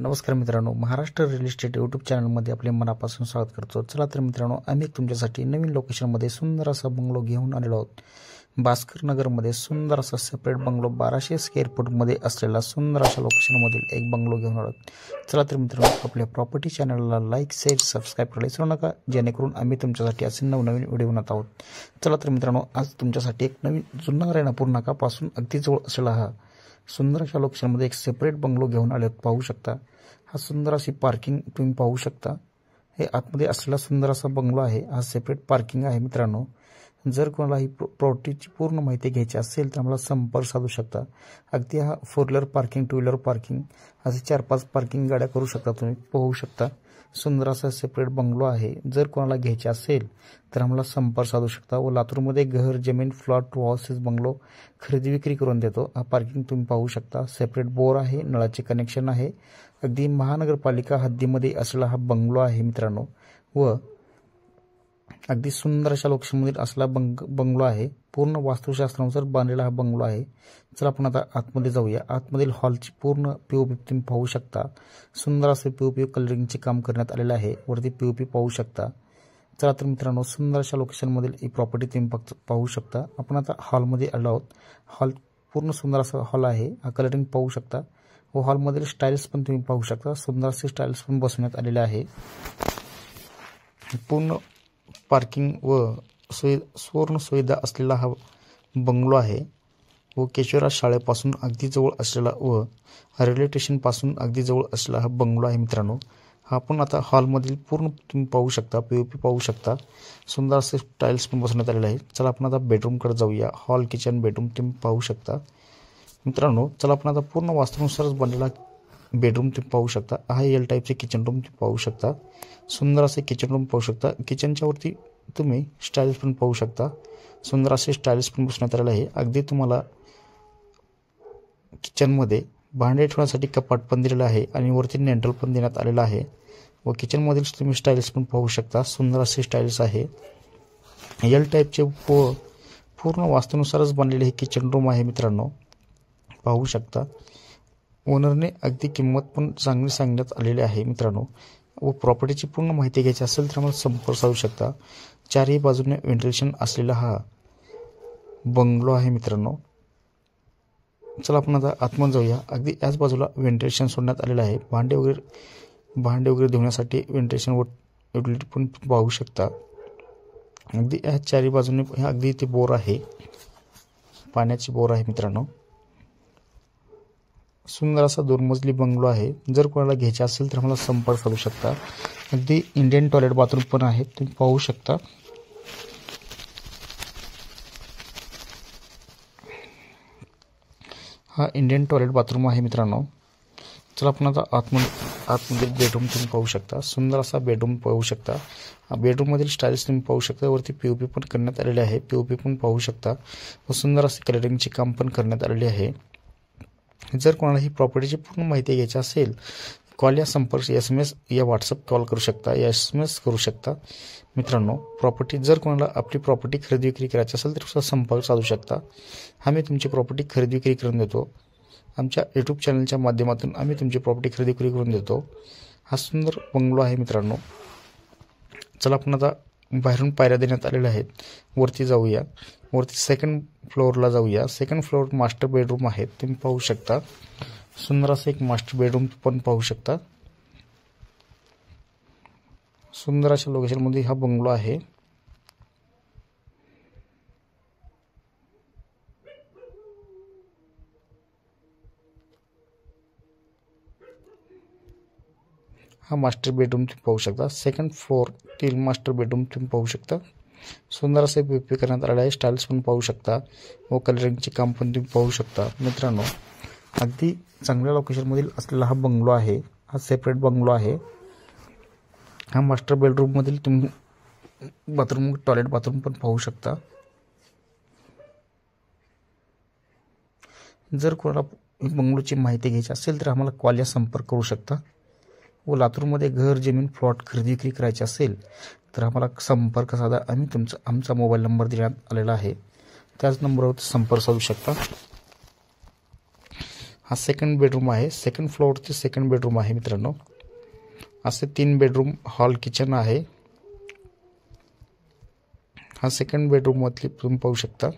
नमस्कार मित्रांनो, Maharashtra real estate YouTube चॅनलमध्ये आपले मनापासून स्वागत करतो। चला तर मित्रांनो, आम्ही तुमच्यासाठी नवीन लोकेशनमध्ये सुंदर असा बंगलो घेऊन आलेलो आहोत। भास्कर नगरमध्ये सुंदर असा सेपरेट बंगलो 1200 स्क्वेअर फूटमध्ये असलेला सुंदर अशा लोकेशनमधील एक बंगलो घेऊन आलो आहोत। चला तर मित्रांनो, आपल्या प्रॉपर्टी चॅनलला लाईक, शेअर, सबस्क्राईब करायला विसरू नका, जेणेकरून आम्ही तुमच्यासाठी असे नवनवीन व्हिडिओ बनवत आहोत। चला तर मित्रांनो, आज तुमच्यासाठी एक नवीन जुन्नर रेणापूर नाकापासून अगदी जवळ असलेला हा सुंदर अशा लोकेशनमध्ये एक सेपरेट बंगलो घेऊन आले पाहू शकता। हा सुंदर अशी पार्किंग तुम्ही पाहू शकता। हे आतमध्ये असलेला सुंदर असा बंगलो आहे। हा सेपरेट पार्किंग आहे मित्रांनो। जर कोणाला ही प्रॉपर्टीची पूर्ण माहिती घ्यायची असेल तर आम्हाला संपर्क साधू शकता। अगदी हा 4 व्हीलर पार्किंग, 2 व्हीलर पार्किंग असे 4-5 पार्किंग गाड्या करू शकता, तुम्ही पाहू शकता। सुंदर असा सेपरेट बंगलो आहे। जर कोणाला घ्यायचे असेल तर आम्हाला संपर्क साधू शकता व लातूरमध्ये घर, जमीन, प्लॉट, हाऊसेस, बंगलो खरेदी विक्री करून देतो। हा पार्किंग तुम्ही पाहू शकता। सेपरेट बोर आहे, नळाचे कनेक्शन आहे। अगदी महानगरपालिका हद्दीमध्ये असलेला हा बंगलो आहे मित्रांनो व अगदी सुंदर अशा लोकेशनमध्ये असलेला बंगलो आहे। पूर्ण वास्तुशास्त्रानुसार बांधलेला हा बंगलो आहे। चला आपण आता आतमध्ये जाऊया। आतमधील हॉलची पूर्ण पीओपी तुम्ही पाहू शकता। सुंदर असे पीओपी कलरिंगचे काम करण्यात आलेले आहे। वरती पीओपी पाहू शकता। चला तर मित्रांनो, सुंदर अशा लोकेशनमधील ही प्रॉपर्टी तुम्ही पाहू शकता। आपण आता हॉलमध्ये आलो आहोत। हॉल पूर्ण सुंदर असा हॉल आहे। हा कलरिंग पाहू शकता व हॉलमधील स्टाईल्स पण तुम्ही पाहू शकता। सुंदर असे स्टाईल्स पण बसवण्यात आलेले आहे। पूर्ण पार्किंग व सुवर्ण सुविधा असलेला हा बंगलो आहे व केशवराज शाळेपासून अगदी जवळ असलेला व रेल्वे स्टेशनपासून अगदी जवळ असलेला हा बंगलो आहे मित्रांनो। हा आपण आता हॉलमधील पूर्ण तुम्ही पाहू शकता, पीओपी पाहू शकता। सुंदर असे टाईल्स पण बसवण्यात आलेले आहेत। चला आपण आता बेडरूमकडे जाऊया। हॉल, किचन, बेडरूम तुम्ही पाहू शकता मित्रांनो। चला आपण आता पूर्ण वास्तुनुसारच बनलेला बेडरूम तुम्ही पाहू शकता। हा एल टाईपचे किचन रूम तुम्ही पाहू शकता। सुंदर असे किचन रूम पाहू शकता। किचनच्या वरती तुम्ही स्टाईल्स पण पाहू शकता। सुंदर असे स्टाईल्स पण बसवण्यात आलेले आहे। अगदी तुम्हाला किचनमध्ये भांडे ठेवण्यासाठी कपाट पण दिलेलं आहे आणि वरती नेंटल पण देण्यात आलेला आहे व किचनमधील तुम्ही स्टाईल्स पण पाहू शकता। सुंदर असे स्टाईल्स आहे। एल टाईपचे पूर्ण वास्तुनुसारच बनलेले हे किचन रूम आहे मित्रांनो, पाहू शकता। ओनरने अगदी किंमत पण चांगली सांगण्यात आलेली आहे मित्रांनो व प्रॉपर्टीची पूर्ण माहिती घ्यायची असेल तर आम्हाला संपर्क साधू शकता। चारही बाजूने व्हेंटिलेशन असलेला हा बंगलो आहे मित्रांनो। चला आपण आता आतमध्ये जाऊया। अगदी याच बाजूला व्हेंटिलेशन सोडण्यात आलेलं आहे। भांडे वगैरे धुण्यासाठी व्हेंटिलेशन व युटिलिटी पण पाहू शकता। अगदी या चारही बाजूने अगदी इथे बोर आहे, पाण्याची बोर आहे मित्रांनो। सुंदर असा 2 मजली बंगलो आहे। जर कोणाला घ्यायचे असेल तर आम्हाला संपर्क साधू शकता। अगदी इंडियन टॉयलेट बाथरूम पण आहे, तुम्ही पाहू शकता। हा इंडियन टॉयलेट बाथरूम आहे मित्रांनो। चला आपण आता आतमध्ये बेडरूम तुम्ही पाहू शकता। सुंदर असा बेडरूम पाहू शकता। बेडरूम मधील स्टाईल्स तुम्ही पाहू शकता। वरती पीओपी पण करण्यात आलेले आहे। पीओपी पण पाहू शकता व सुंदर असे कलरिंगचे काम पण करण्यात आलेले आहे। जर कोणाला ही प्रॉपर्टीची पूर्ण माहिती घ्यायची असेल, कॉल या संपर्क SMS या व्हॉट्सअप कॉल करू शकता, या SMS करू शकता मित्रांनो। प्रॉपर्टी जर कोणाला आपली प्रॉपर्टी खरेदी विक्री करायची असेल तर संपर्क साधू शकता। आम्ही तुमची प्रॉपर्टी खरेदी विक्री करून देतो। आमच्या यूट्यूब चॅनलच्या माध्यमातून आम्ही तुमची प्रॉपर्टी खरेदी विक्री करून देतो। हा सुंदर बंगलो आहे मित्रांनो। चला आपण आता बाहेरून पायऱ्या देण्यात आलेल्या आहेत, वरती जाऊया। वरती सेकंड फ्लोअरला जाऊया। सेकंड फ्लोअर मास्टर बेडरूम आहे, तुम्ही पाहू शकता। सुंदर असं एक मास्टर बेडरूम पण पाहू शकता। सुंदर अशा लोकेशनमध्ये हा बंगलो आहे। हा मास्टर बेडरूम तुम्ही पाहू शकता। सेकंड फ्लोअर तील मास्टर बेडरूम तुम्ही पाहू शकता। सुंदर असे पीओपी करण्यात आलेले आहे। स्टाईल्स पण पाहू शकता व कलरिंगचे काम पण तुम्ही पाहू शकता मित्रांनो। अगदी चांगल्या लोकेशनमधील असलेला हा बंगलो आहे। हा सेपरेट बंगलो आहे। हा मास्टर बेडरूम मधील तुम्ही बाथरूम, टॉयलेट बाथरूम पण पाहू शकता। जर कोणाला बंगलोची माहिती घ्यायची असेल तर आम्हाला कॉल या संपर्क करू शकता व लातूरमध्ये घर, जमीन, प्लॉट खरेदी विक्री करायची असेल तर आम्हाला संपर्क साधा। आम्ही आमचा मोबाईल नंबर देण्यात आलेला आहे, त्याच नंबरवर संपर्क साधू शकता। हा सेकंड बेडरूम आहे. सेकंड फ्लोअरचे सेकंड बेडरूम आहे मित्रांनो. असे 3 बेडरूम हॉल किचन आहे. हा सेकंड बेडरूम मध्ये तुम्ही पाहू शकता.